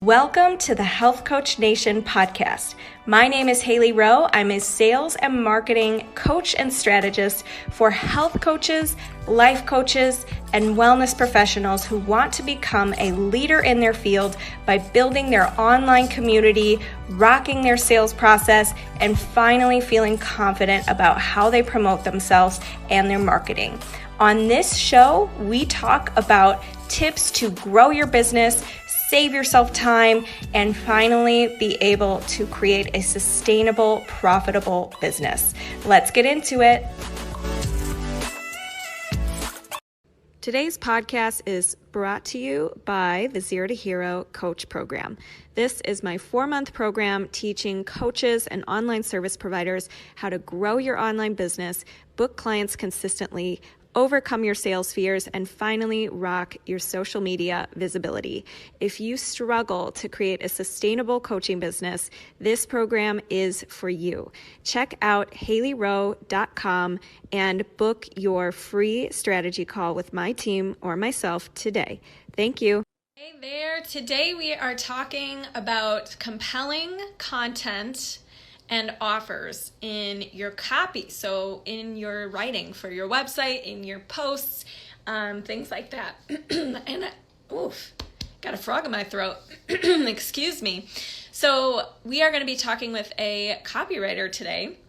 Welcome to the Health Coach Nation podcast. My name is Hailey Rowe. I'm a sales and marketing coach and strategist for health coaches, life coaches, and wellness professionals who want to become a leader in their field by building their online community, rocking their sales process, and finally feeling confident about how they promote themselves and their marketing. On this show, we talk about tips to grow your business, save yourself time, and finally be able to create a sustainable, profitable business. Let's get into it. Today's podcast is brought to you by the Zero to Hero Coach Program. This is my 4-month program teaching coaches and online service providers how to grow your online business, book clients consistently, overcome your sales fears, and finally rock your social media visibility. If you struggle to create a sustainable coaching business, this program is for you. Check out HaileyRowe.com and book your free strategy call with my team or myself today. Thank you. Hey there. Today we are talking about compelling content and offers in your copy. So in your writing for your website, in your posts, things like that. And got a frog in my throat. Excuse me. So we are going to be talking with a copywriter today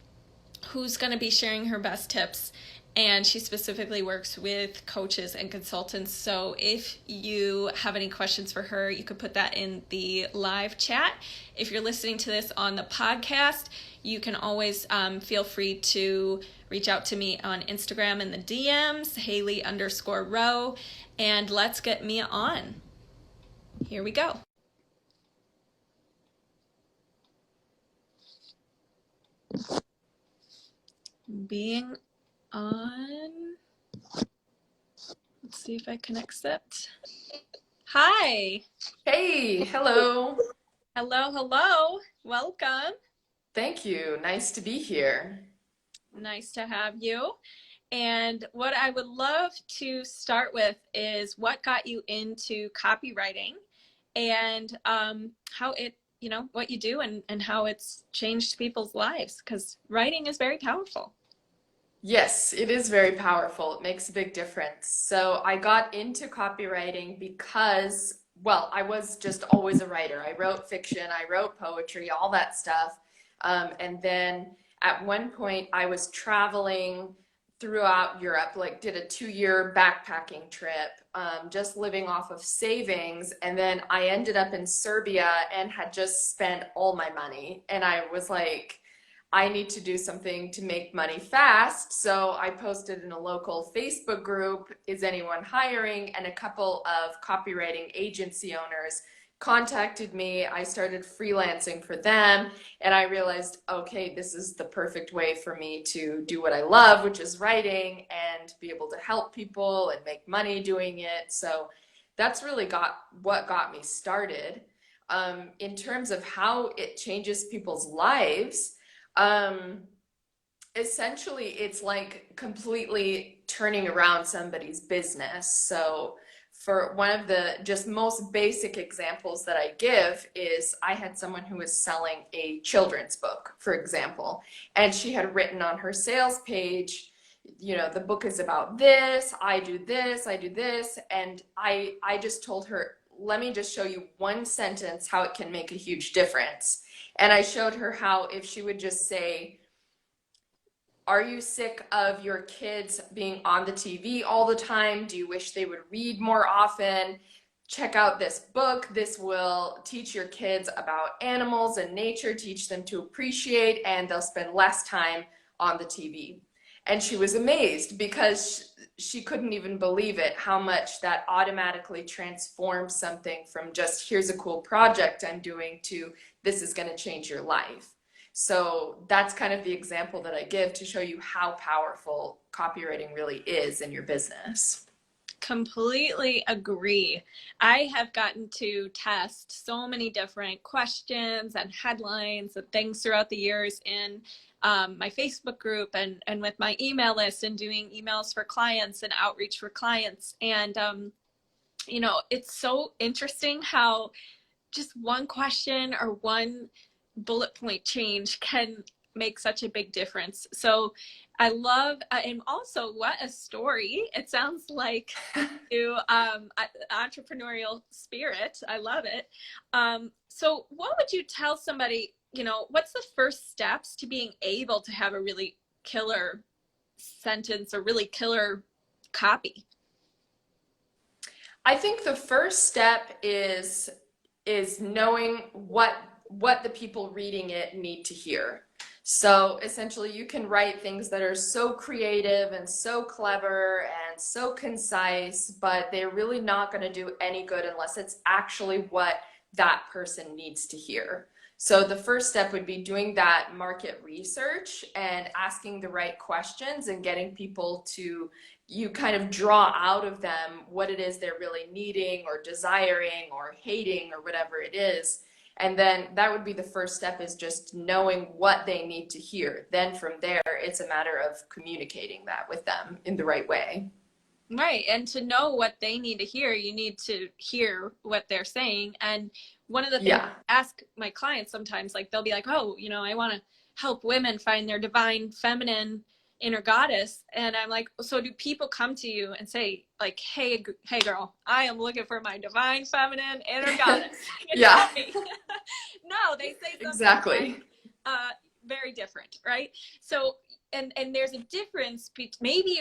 who's going to be sharing her best tips. And she specifically works with coaches and consultants. So if you have any questions for her, you could put that in the live chat. If you're listening to this on the podcast, you can always feel free to reach out to me on Instagram in the DMs, Hailey_Rowe, and let's get Mia on. Here we go. Being on. Let's see if I can accept. Hi. Hey, hello. Hello. Welcome. Thank you. Nice to be here. Nice to have you. And what I would love to start with is what got you into copywriting and how it, what you do and how it's changed people's lives, because writing is very powerful. Yes, it is very powerful. It makes a big difference. So I got into copywriting because, I was just always a writer. I wrote fiction, I wrote poetry, all that stuff. And then at one point I was traveling throughout Europe, did a 2-year backpacking trip, just living off of savings. And then I ended up in Serbia and had just spent all my money. And I was like, I need to do something to make money fast. So I posted in a local Facebook group, is anyone hiring? And a couple of copywriting agency owners contacted me. I started freelancing for them, and I realized, okay, this is the perfect way for me to do what I love, which is writing, and be able to help people and make money doing it. So that's really what got me started. In terms of how it changes people's lives, essentially it's like completely turning around somebody's business. So for one of the just most basic examples that I give is I had someone who was selling a children's book, for example, and she had written on her sales page, the book is about this, I do this, and I just told her, let me just show you one sentence how it can make a huge difference. And I showed her how if she would just say, are you sick of your kids being on the TV all the time? Do you wish they would read more often? Check out this book. This will teach your kids about animals and nature, teach them to appreciate, and they'll spend less time on the TV. And she was amazed because she couldn't even believe it, how much that automatically transforms something from just here's a cool project I'm doing to this is going to change your life. So that's kind of the example that I give to show you how powerful copywriting really is in your business. Completely agree. I have gotten to test so many different questions and headlines and things throughout the years in my Facebook group and with my email list and doing emails for clients and outreach for clients. And, it's so interesting how just one question or one bullet point change can make such a big difference. So I love, and also what a story. It sounds like you, entrepreneurial spirit. I love it. So what would you tell somebody, what's the first steps to being able to have a really killer sentence or really killer copy? I think the first step is knowing what the people reading it need to hear. So essentially you can write things that are so creative and so clever and so concise, but they're really not going to do any good unless it's actually what that person needs to hear. So the first step would be doing that market research and asking the right questions and getting people to, you kind of draw out of them what it is they're really needing or desiring or hating or whatever it is. And then that would be the first step, is just knowing what they need to hear. Then from there, it's a matter of communicating that with them in the right way. Right. And to know what they need to hear, you need to hear what they're saying. And one of the things I ask my clients sometimes, like they'll be like, oh, I want to help women find their divine feminine inner goddess. And I'm like, so do people come to you and say like, hey girl, I am looking for my divine feminine inner goddess? Yeah. No, they say something exactly. Very different, right? So and there's a difference. Maybe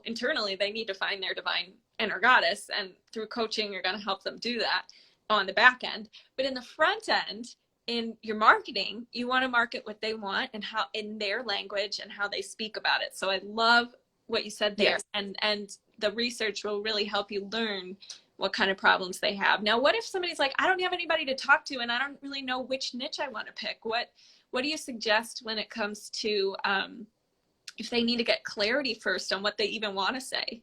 internally they need to find their divine inner goddess, and through coaching you're going to help them do that on the back end. But in the front end, in your marketing, you want to market what they want and how, in their language and how they speak about it. So I love what you said there. Yes. And the research will really help you learn what kind of problems they have. Now, what if somebody's like, I don't have anybody to talk to and I don't really know which niche I want to pick? What do you suggest when it comes to if they need to get clarity first on what they even want to say?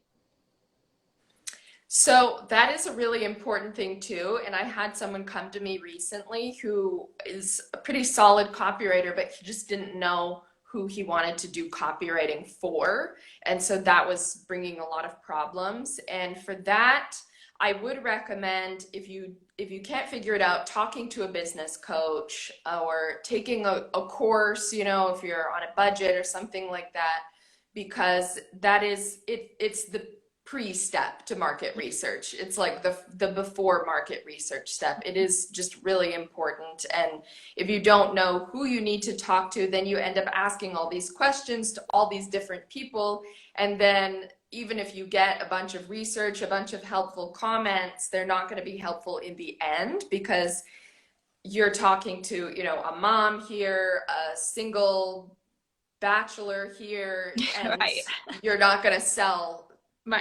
So that is a really important thing too. And I had someone come to me recently who is a pretty solid copywriter, but he just didn't know who he wanted to do copywriting for. And so that was bringing a lot of problems. And for that, I would recommend, if you can't figure it out, talking to a business coach or taking a course, if you're on a budget or something like that, because that is, it's the pre-step to market research. It's like the before market research step. It is just really important. And if you don't know who you need to talk to, then you end up asking all these questions to all these different people. And then even if you get a bunch of research, a bunch of helpful comments, they're not going to be helpful in the end, because you're talking to, a mom here, a single bachelor here, and right. You're not going to sell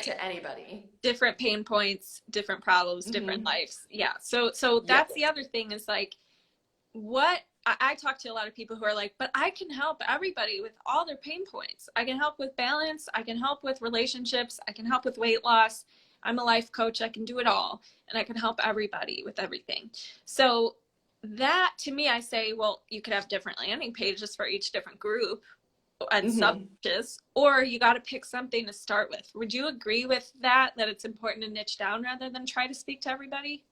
to anybody. Different pain points, different problems, different lives. Yeah. So that's the other thing, is like, what I talk to a lot of people who are like, but I can help everybody with all their pain points. I can help with balance. I can help with relationships. I can help with weight loss. I'm a life coach. I can do it all. And I can help everybody with everything. So that, to me, I say, well, you could have different landing pages for each different group and sub-niches, or you got to pick something to start with. Would you agree with that it's important to niche down rather than try to speak to everybody?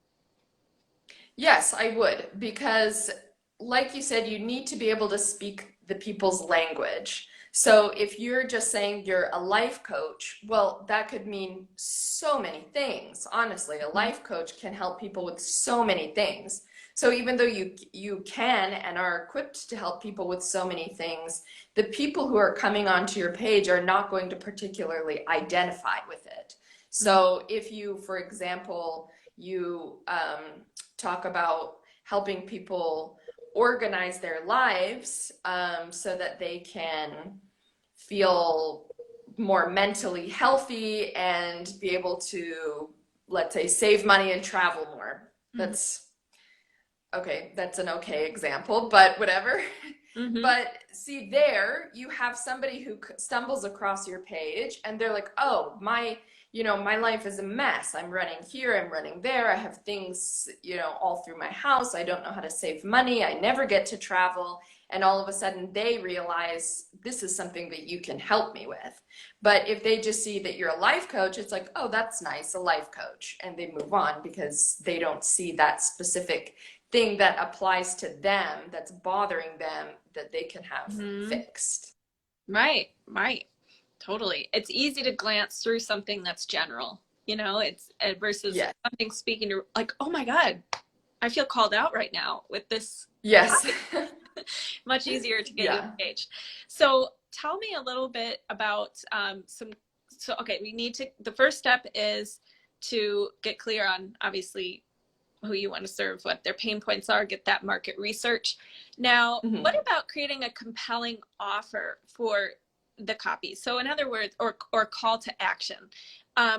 Yes, I would, because like you said, you need to be able to speak the people's language. So if you're just saying you're a life coach, well, that could mean so many things. Honestly, a life coach can help people with so many things. So even though you can and are equipped to help people with so many things, the people who are coming onto your page are not going to particularly identify with it. So if you, for example, you talk about helping people organize their lives so that they can feel more mentally healthy and be able to, let's say, save money and travel more. That's an okay example, but whatever. But see, there you have somebody who stumbles across your page and they're like, oh, my my life is a mess. I'm running here, I'm running there. I have things, all through my house. I don't know how to save money. I never get to travel. And all of a sudden they realize this is something that you can help me with. But if they just see that you're a life coach, it's like, oh, that's nice, a life coach. And they move on because they don't see that specific thing that applies to them, that's bothering them, that they can have fixed. Right, right. Totally. It's easy to glance through something that's general, it's versus something speaking to like, oh my God, I feel called out right now with this. Yes. Much easier to get you engaged. So tell me a little bit about the first step is to get clear on obviously who you want to serve, what their pain points are, get that market research. Now, what about creating a compelling offer for the copy? So in other words, or call to action,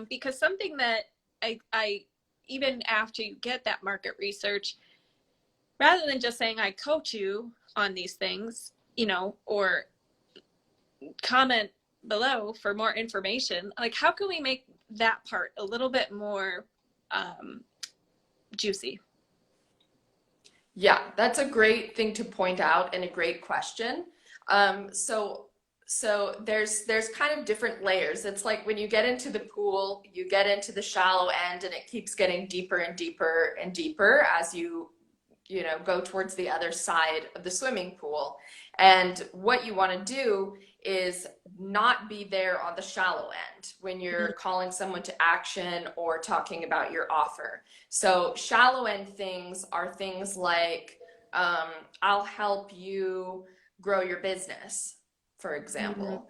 because something that I even after you get that market research, rather than just saying I coach you on these things, or comment below for more information, like how can we make that part a little bit more juicy? Yeah, that's a great thing to point out and a great question. So there's kind of different layers. It's like when you get into the pool, you get into the shallow end and it keeps getting deeper and deeper and deeper as you go towards the other side of the swimming pool. And what you want to do is not be there on the shallow end when you're calling someone to action or talking about your offer. So shallow end things are things like, I'll help you grow your business, for example.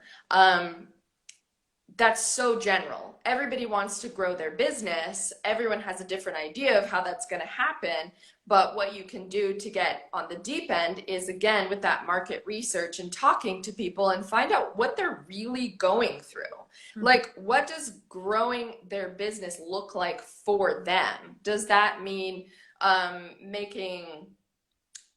That's so general. Everybody wants to grow their business. Everyone has a different idea of how that's going to happen. But what you can do to get on the deep end is, again, with that market research and talking to people and find out what they're really going through. Like, what does growing their business look like for them? Does that mean making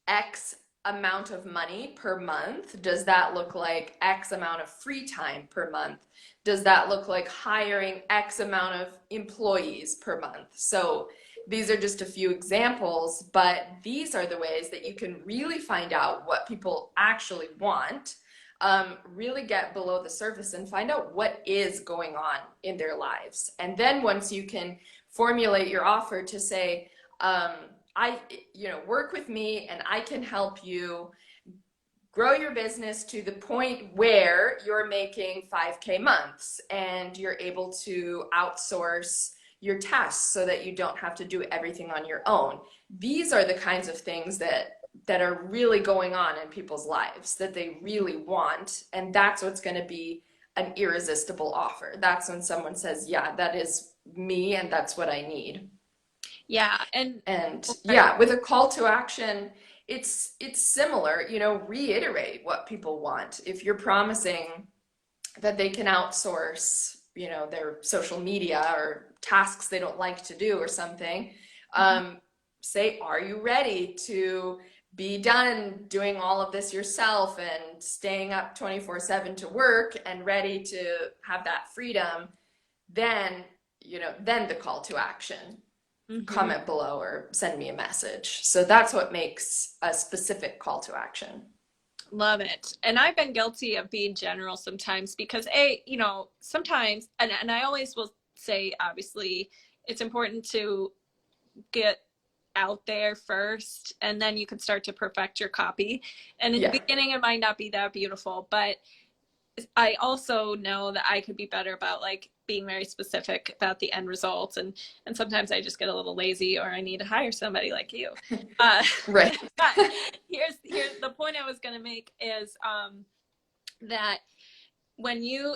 X amount of money per month? Does that look like X amount of free time per month? Does that look like hiring X amount of employees per month? So these are just a few examples, but these are the ways that you can really find out what people actually want, really get below the surface and find out what is going on in their lives. And then once you can formulate your offer to say, work with me and I can help you grow your business to the point where you're making 5K months and you're able to outsource your tasks so that you don't have to do everything on your own. These are the kinds of things that are really going on in people's lives that they really want. And that's what's going to be an irresistible offer. That's when someone says, yeah, that is me and that's what I need. Yeah. And yeah, with a call to action, it's similar, reiterate what people want. If you're promising that they can outsource, their social media or tasks they don't like to do or something, say, are you ready to be done doing all of this yourself and staying up 24/7 to work and ready to have that freedom? Then the call to action. Comment below or send me a message. So that's what makes a specific call to action. Love it. And I've been guilty of being general sometimes because sometimes, and I always will say, obviously, it's important to get out there first, and then you can start to perfect your copy. And in the beginning, it might not be that beautiful, but I also know that I could be better about like being very specific about the end results. And sometimes I just get a little lazy or I need to hire somebody like you. Right. But here's the point I was going to make is that when you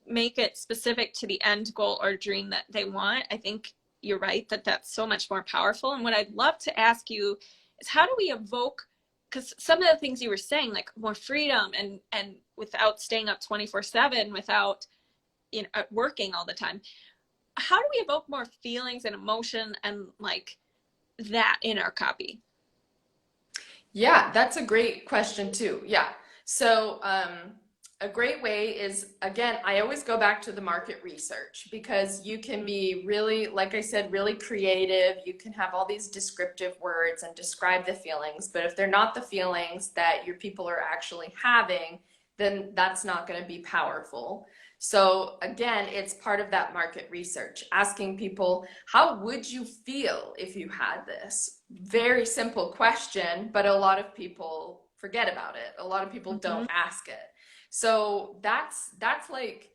make it specific to the end goal or dream that they want, I think you're right that that's so much more powerful. And what I'd love to ask you is, how do we evoke, because some of the things you were saying, like more freedom and without staying up 24/7, without working all the time, how do we evoke more feelings and emotion and like that in our copy? Yeah, that's a great question too. Yeah. So A great way is, again, I always go back to the market research because you can be really, like I said, really creative. You can have all these descriptive words and describe the feelings, but if they're not the feelings that your people are actually having, then that's not going to be powerful. So again, it's part of that market research, asking people, how would you feel if you had this? Very simple question, but a lot of people forget about it. A lot of people don't ask it. So that's like,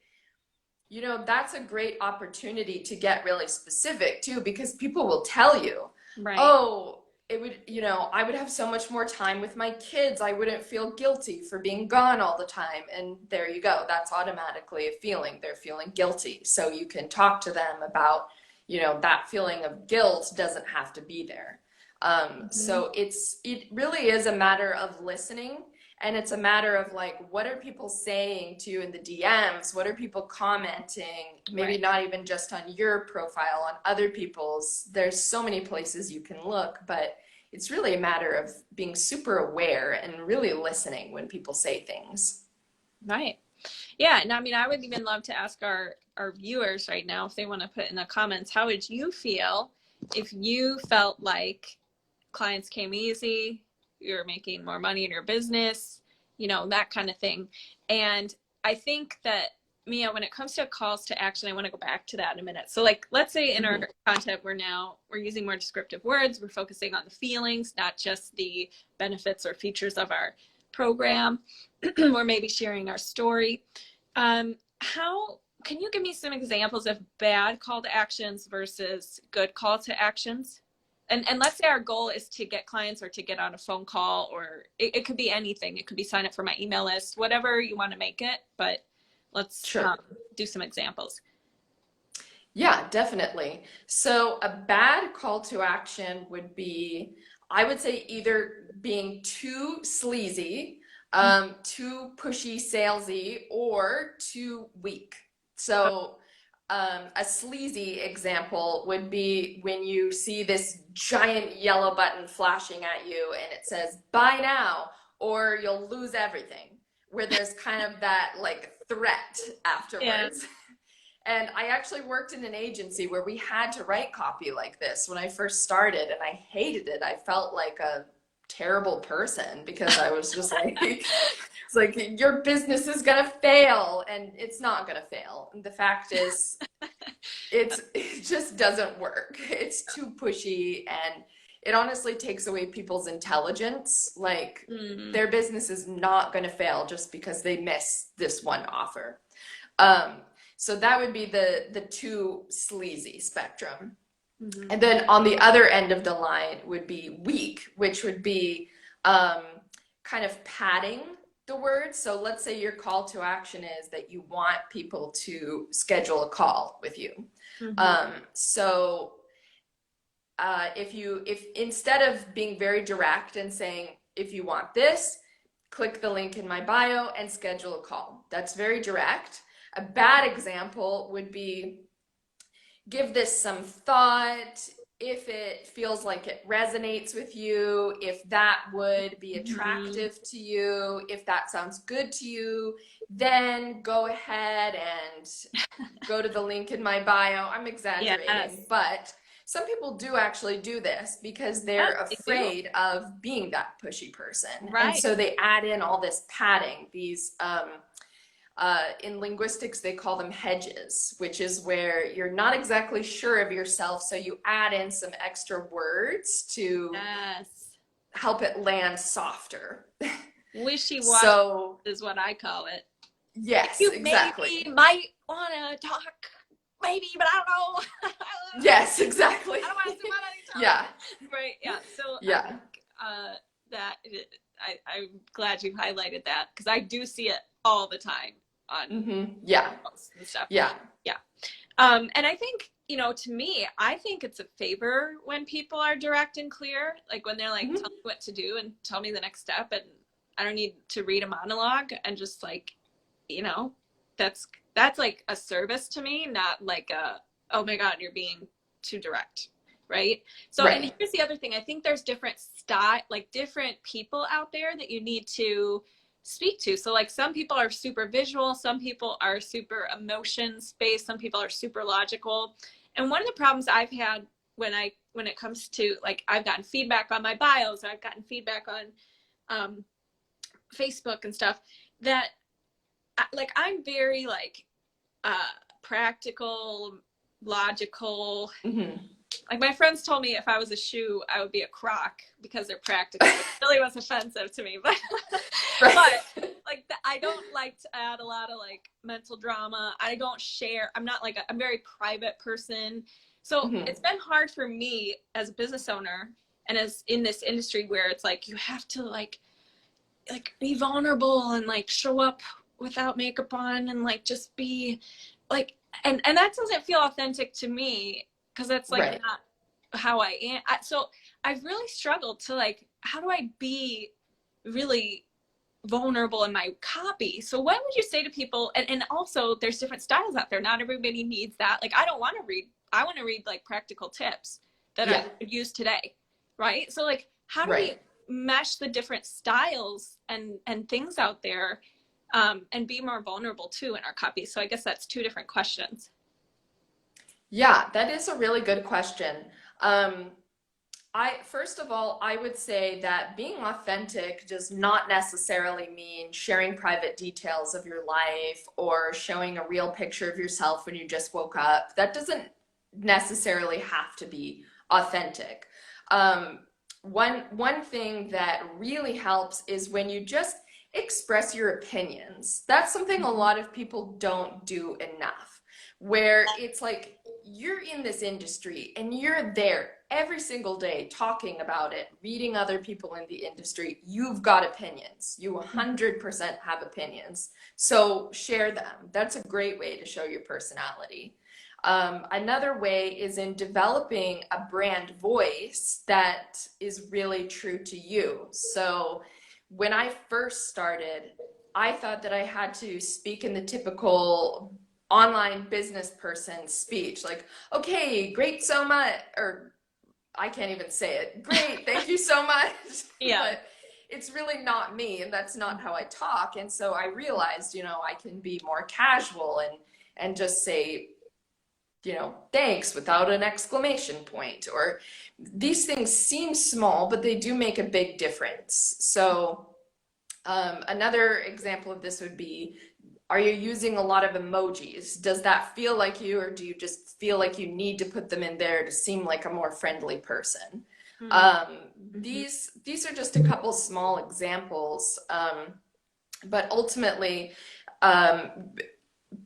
that's a great opportunity to get really specific too, because people will tell you, Right. oh, it would, I would have so much more time with my kids. I wouldn't feel guilty for being gone all the time. And there you go. That's automatically a feeling. They're feeling guilty. So you can talk to them about, that feeling of guilt doesn't have to be there. So it really is a matter of listening. And it's a matter of like, what are people saying to you in the DMs? What are people commenting? Maybe Right. not even just on your profile, on other people's. There's so many places you can look, but it's really a matter of being super aware and really listening when people say things. Right. Yeah. And I mean, I would even love to ask our viewers right now, if they want to put in the comments, how would you feel if you felt like clients came easy, you're making more money in your business, that kind of thing. And I think that, Mia, when it comes to calls to action, I want to go back to that in a minute. So like, let's say in our content, we're using more descriptive words. We're focusing on the feelings, not just the benefits or features of our program. We're maybe sharing our story. How can you give me some examples of bad call to actions versus good call to actions? And let's say our goal is to get clients or to get on a phone call, or it could be anything. It could be sign up for my email list, whatever you want to make it. But let's do some examples. Yeah, definitely. So a bad call to action would be, I would say, either being too sleazy, too pushy, salesy, or too weak. So a sleazy example would be when you see this giant yellow button flashing at you and it says buy now or you'll lose everything, where there's kind of that like threat afterwards. Yeah. And I actually worked in an agency where we had to write copy like this when I first started, and I hated it. I felt like a terrible person because I was just like, it's like, your business is gonna fail, and it's not gonna fail. And the fact is, it just doesn't work. It's too pushy, and it honestly takes away people's intelligence. Like, their business is not gonna fail just because they miss this one offer. So that would be the too sleazy spectrum. And then on the other end of the line would be weak, which would be kind of padding the words. So let's say your call to action is that you want people to schedule a call with you. So if instead of being very direct and saying, if you want this, click the link in my bio and schedule a call. That's very direct. A bad example would be, give this some thought, if it feels like it resonates with you, if that would be attractive to you, if that sounds good to you, then go ahead and go to the link in my bio. I'm exaggerating, but some people do actually do this because they're afraid of being that pushy person. Right. And so they add in all this padding, these in linguistics, they call them hedges, which is where you're not exactly sure of yourself. So you add in some extra words to help it land softer. Wishy-washy is what I call it. Yes, exactly. Maybe might want to talk, maybe, but I don't know. Yes, exactly. I don't want to see my Yeah. Right. Yeah. So yeah. I'm glad you highlighted that, because I do see it all the time on and stuff. Yeah. And I think, to me, I think it's a favor when people are direct and clear, like when they're like, tell me what to do and tell me the next step, and I don't need to read a monologue, and just like, that's like a service to me, not like oh my God, you're being too direct. Right. So, and here's the other thing. I think there's different different people out there that you need to speak to. So like some people are super visual, some people are super emotions based, some people are super logical. And one of the problems I've had when it comes to like, I've gotten feedback on my bios, I've gotten feedback on Facebook and stuff, that like I'm very like practical, logical. Mm-hmm. Like my friends told me if I was a shoe, I would be a croc because they're practical. It really was offensive to me, but Right. but like I don't like to add a lot of like mental drama. I don't share. I'm not like I'm a very private person. So Mm-hmm. it's been hard for me as a business owner and as in this industry where it's like you have to like be vulnerable and like show up without makeup on and like just be like and that doesn't feel authentic to me because that's like Right. not how I am. So I've really struggled to like, how do I be really vulnerable in my copy? So what would you say to people? And also there's different styles out there. Not everybody needs that. Like I want to read like practical tips that Yeah. I could use today. Right. So like, how do we Right. mesh the different styles and things out there and be more vulnerable too in our copy? So I guess that's two different questions. Yeah, that is a really good question. Um, first of all, I would say that being authentic does not necessarily mean sharing private details of your life or showing a real picture of yourself when you just woke up. That doesn't necessarily have to be authentic. Um, one thing that really helps is when you just express your opinions. That's something a lot of people don't do enough, where it's like you're in this industry and you're there every single day talking about it, reading other people in the industry. You've got opinions. You 100% have opinions. So share them. That's a great way to show your personality. Another way is in developing a brand voice that is really true to you. So when I first started, I thought that I had to speak in the typical online business person speech, like, okay, great so much, or I can't even say it. Great, thank you so much. Yeah. But it's really not me, and that's not how I talk. And so I realized, I can be more casual and just say, thanks without an exclamation point. Or these things seem small, but they do make a big difference. So another example of this would be, are you using a lot of emojis? Does that feel like you, or do you just feel like you need to put them in there to seem like a more friendly person? These are just a couple small examples, but ultimately,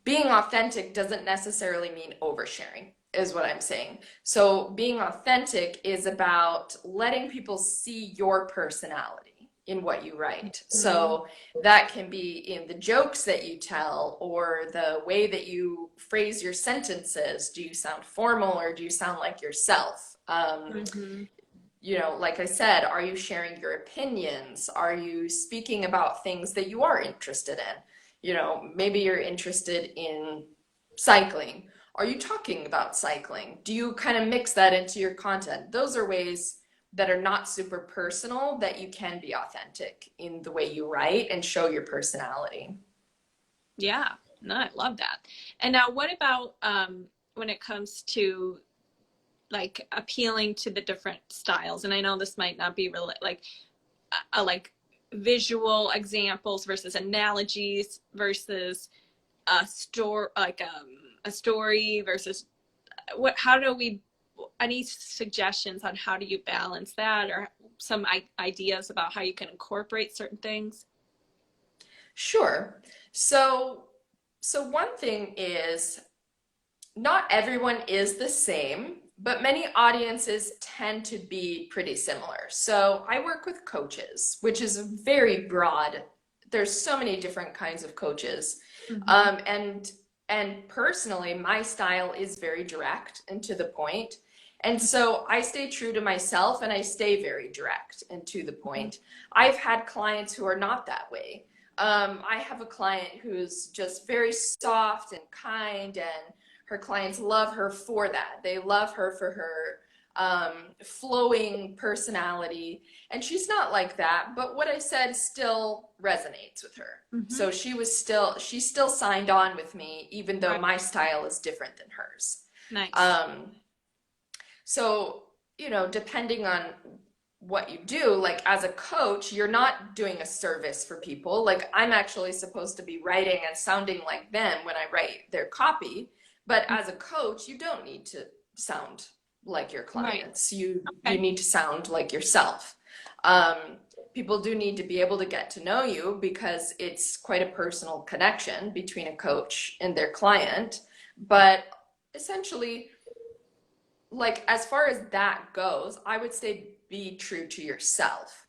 being authentic doesn't necessarily mean oversharing, is what I'm saying. So being authentic is about letting people see your personality in what you write. So that can be in the jokes that you tell or the way that you phrase your sentences. Do you sound formal or do you sound like yourself? Like I said, are you sharing your opinions? Are you speaking about things that you are interested in? Maybe you're interested in cycling. Are you talking about cycling? Do you kind of mix that into your content? Those are ways that are not super personal that you can be authentic in the way you write and show your personality. Yeah, no, I love that. And now what about when it comes to like appealing to the different styles? And I know this might not be really like visual examples versus analogies versus a story versus how do we, any suggestions on how do you balance that, or some ideas about how you can incorporate certain things? Sure. So one thing is, not everyone is the same, but many audiences tend to be pretty similar. So I work with coaches, which is very broad. There's so many different kinds of coaches. And personally, my style is very direct and to the point. And so I stay true to myself and I stay very direct and to the point. I've had clients who are not that way. I have a client who's just very soft and kind, and her clients love her for that. They love her for her flowing personality. And she's not like that, but what I said still resonates with her. So she still signed on with me, even though my style is different than hers. Nice. So, depending on what you do, like as a coach, you're not doing a service for people. Like I'm actually supposed to be writing and sounding like them when I write their copy. But as a coach, you don't need to sound like your clients. You need to sound like yourself. People do need to be able to get to know you because it's quite a personal connection between a coach and their client. But essentially, like as far as that goes, I would say be true to yourself.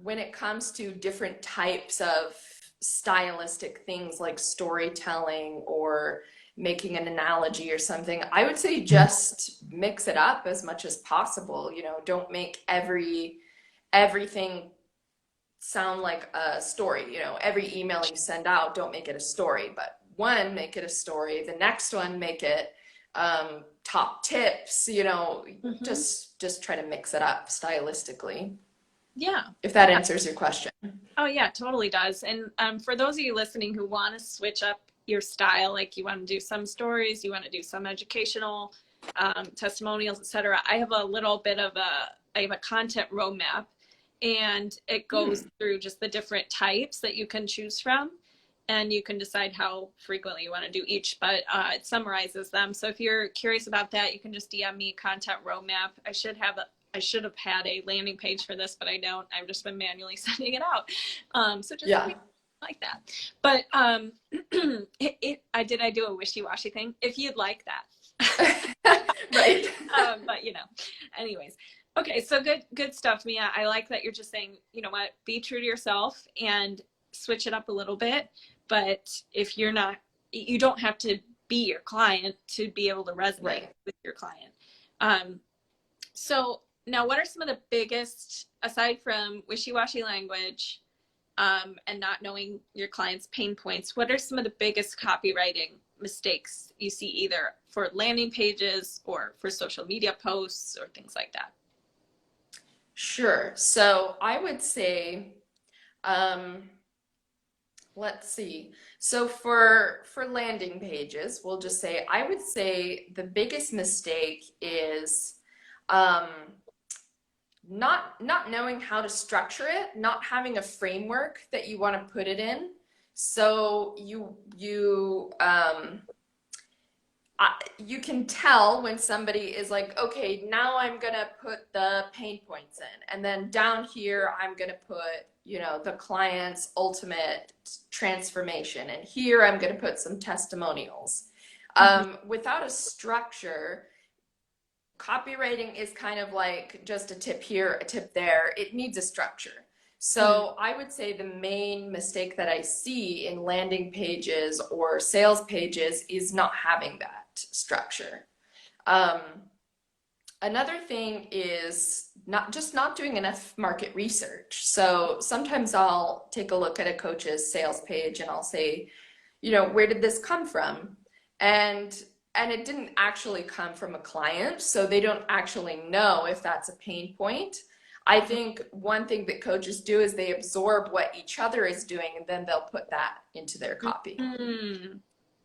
When it comes to different types of stylistic things like storytelling or making an analogy or something, I would say just mix it up as much as possible. Don't make everything sound like a story. Every email you send out, don't make it a story, but make it a story. The next one, make it top tips, just try to mix it up stylistically. Yeah. If that answers your question. Oh yeah, it totally does. And for those of you listening who want to switch up your style, like you want to do some stories, you want to do some educational testimonials, etc. I have a little bit of I have a content roadmap, and it goes through just the different types that you can choose from. And you can decide how frequently you want to do each, but it summarizes them. So if you're curious about that, you can just DM me content roadmap. I should have had a landing page for this, but I don't. I've just been manually sending it out. So just like that. But I do a wishy-washy thing. If you'd like that, right? But anyways. Okay, so good stuff, Mia. I like that you're just saying, you know what, be true to yourself and switch it up a little bit. But if you're not, you don't have to be your client to be able to resonate with your client. So now what are some of the biggest, aside from wishy-washy language and not knowing your client's pain points, what are some of the biggest copywriting mistakes you see either for landing pages or for social media posts or things like that? Sure. So I would say, let's see. So for landing pages, we'll just say, I would say the biggest mistake is not knowing how to structure it, not having a framework that you want to put it in. So you can tell when somebody is like, okay, now I'm gonna put the pain points in, and then down here I'm gonna put the client's ultimate transformation, and here I'm gonna put some testimonials. Without a structure, copywriting is kind of like just a tip here, a tip there. It needs a structure. So I would say the main mistake that I see in landing pages or sales pages is not having that structure. Another thing is not doing enough market research. So sometimes I'll take a look at a coach's sales page and I'll say, where did this come from? And it didn't actually come from a client, so they don't actually know if that's a pain point. I think one thing that coaches do is they absorb what each other is doing, and then they'll put that into their copy.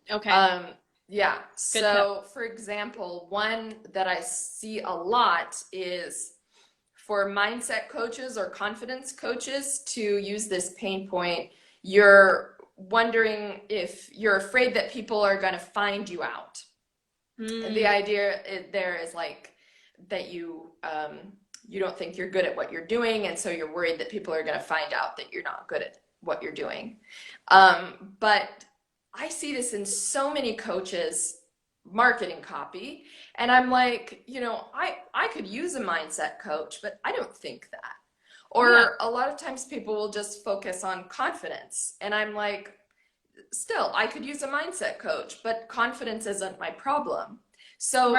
Okay. Yeah. So for example, one that I see a lot is for mindset coaches or confidence coaches to use this pain point. You're wondering if you're afraid that people are going to find you out. And the idea there is like that you don't think you're good at what you're doing, and so you're worried that people are going to find out that you're not good at what you're doing. But I see this in so many coaches' marketing copy, and I'm like, I could use a mindset coach, but I don't think that. Or a lot of times people will just focus on confidence, and I'm like, still, I could use a mindset coach, but confidence isn't my problem. So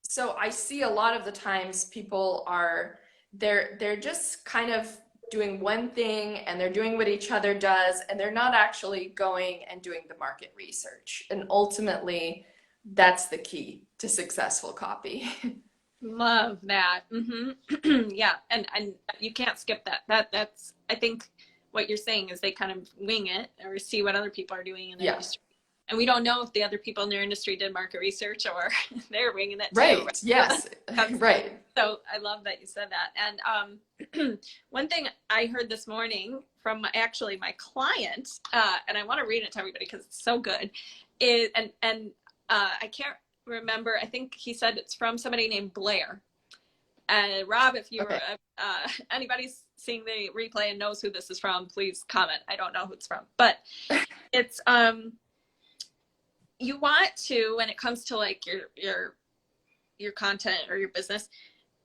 so I see a lot of the times people they're just kind of doing one thing, and they're doing what each other does, and they're not actually going and doing the market research. And ultimately, That's the key to successful copy. Love that. Yeah, and you can't skip that. That's I think what you're saying is they kind of wing it or see what other people are doing in their Yeah. industry. And we don't know if the other people in their industry did market research or they're winging it too. Right. Yes. Right. So I love that you said that. And one thing I heard this morning from actually my client, and I want to read it to everybody because it's so good, is I can't remember. I think he said it's from somebody named Blair. Rob, if you Okay. anybody's seeing the replay and knows who this is from, please comment. I don't know who it's from, but it's you want to, when it comes to like your content or your business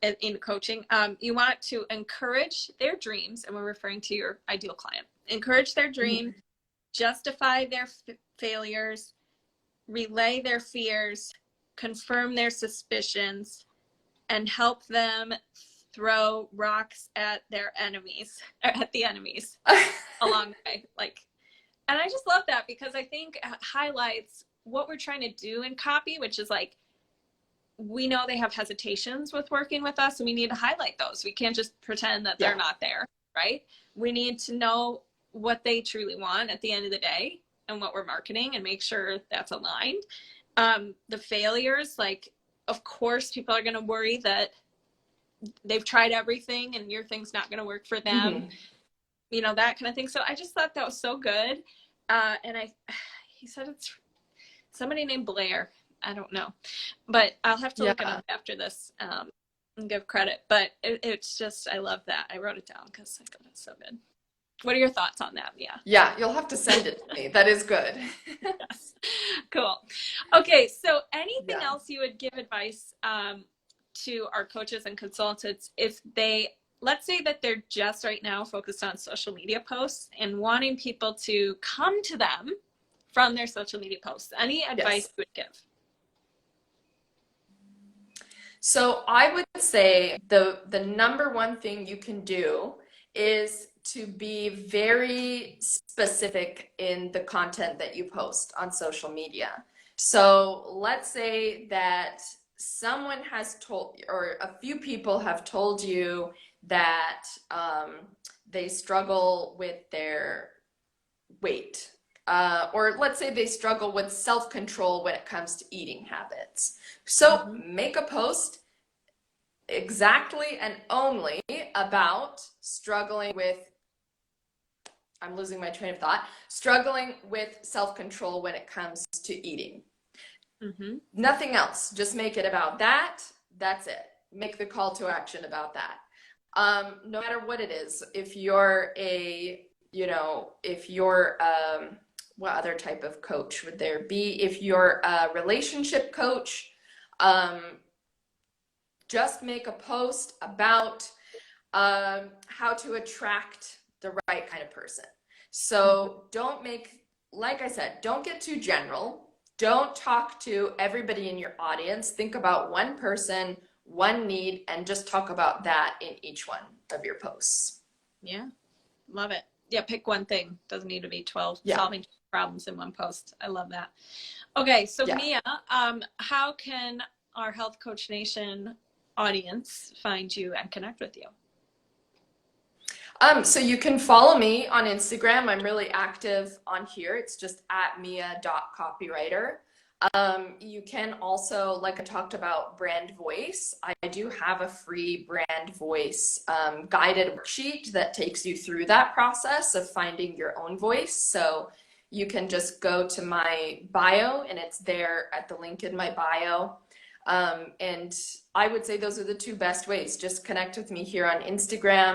in coaching, you want to encourage their dreams, and we're referring to your ideal client. Encourage their dream, justify their failures, relay their fears, confirm their suspicions, and help them throw rocks at their enemies, or at the enemies along the way. Like, and I just love that because I think it highlights what we're trying to do in copy, which is like, we know they have hesitations with working with us, and we need to highlight those. We can't just pretend that they're not there, right? We need to know what they truly want at the end of the day and what we're marketing and make sure that's aligned. The failures, like, of course, people are going to worry that they've tried everything and your thing's not going to work for them, you know, that kind of thing. So I just thought that was so good. And he said it's somebody named Blair. I don't know, but I'll have to look it up after this and give credit. But it's just, I love that. I wrote it down because I thought it's so good. What are your thoughts on that, Mia? Yeah, you'll have to send it to me. That is good. Yes. Cool. Okay, so anything else you would give advice to our coaches and consultants if they, let's say that they're just right now focused on social media posts and wanting people to come to them from their social media posts? Any advice you would give? So I would say the number one thing you can do is to be very specific in the content that you post on social media. So let's say that someone has told, or a few people have told you that they struggle with their weight. Or let's say they struggle with self-control when it comes to eating habits. So make a post exactly and only about struggling with, I'm losing my train of thought, struggling with self-control when it comes to eating. Nothing else. Just make it about that. That's it. Make the call to action about that. No matter what it is, if you're a, what other type of coach would there be? If you're a relationship coach, just make a post about how to attract the right kind of person. So don't make, like I said, don't get too general. Don't talk to everybody in your audience. Think about one person, one need, and just talk about that in each one of your posts. Yeah, love it. Yeah, pick one thing. Doesn't need to be 12 solving problems in one post. I love that. Okay, so Mia, how can our Health Coach Nation audience find you and connect with you? So you can follow me on Instagram. I'm really active on here. It's just at mia.copywriter. You can also, like I talked about, brand voice. I do have a free brand voice guided worksheet that takes you through that process of finding your own voice. So you can just go to my bio, and it's there at the link in my bio. And I would say those are the two best ways. Just connect with me here on Instagram,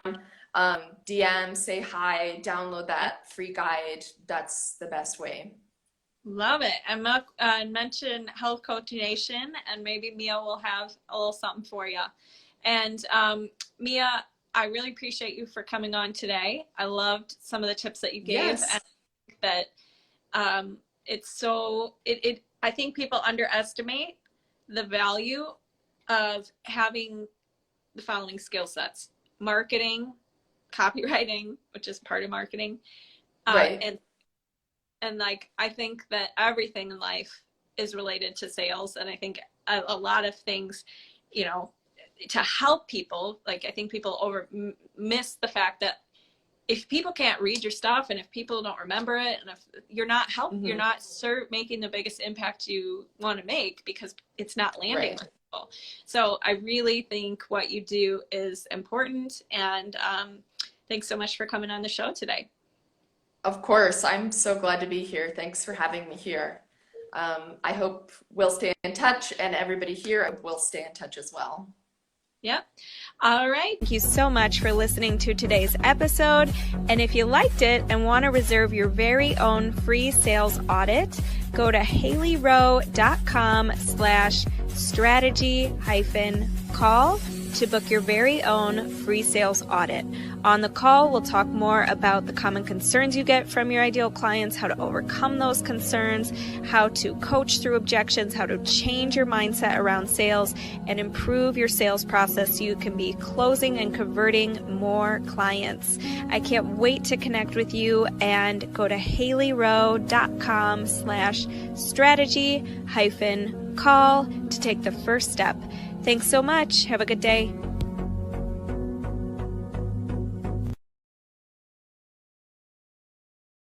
DM, say hi, download that free guide. That's the best way. Love it. And mention Health Coach Nation, and maybe Mia will have a little something for you. And Mia, I really appreciate you for coming on today. I loved some of the tips that you gave. And I think that it's so, I think people underestimate the value of having the following skill sets: marketing, copywriting, which is part of marketing, and like, I think that everything in life is related to sales. And I think a lot of things, you know, to help people, like I think people miss the fact that if people can't read your stuff and if people don't remember it, and if you're not you're not making the biggest impact you want to make because it's not landing with people. So I really think what you do is important. And thanks so much for coming on the show today. Of course, I'm so glad to be here. Thanks for having me here. I hope we'll stay in touch, and everybody here will stay in touch as well. Yep. All right. Thank you so much for listening to today's episode. And if you liked it and want to reserve your very own free sales audit, go to haileyrowe.com/strategy-call to book your very own free sales audit. On the call, we'll talk more about the common concerns you get from your ideal clients, how to overcome those concerns, how to coach through objections, how to change your mindset around sales, and improve your sales process so you can be closing and converting more clients. I can't wait to connect with you, and go to haileyrowe.com/strategy-call to take the first step. Thanks so much. Have a good day.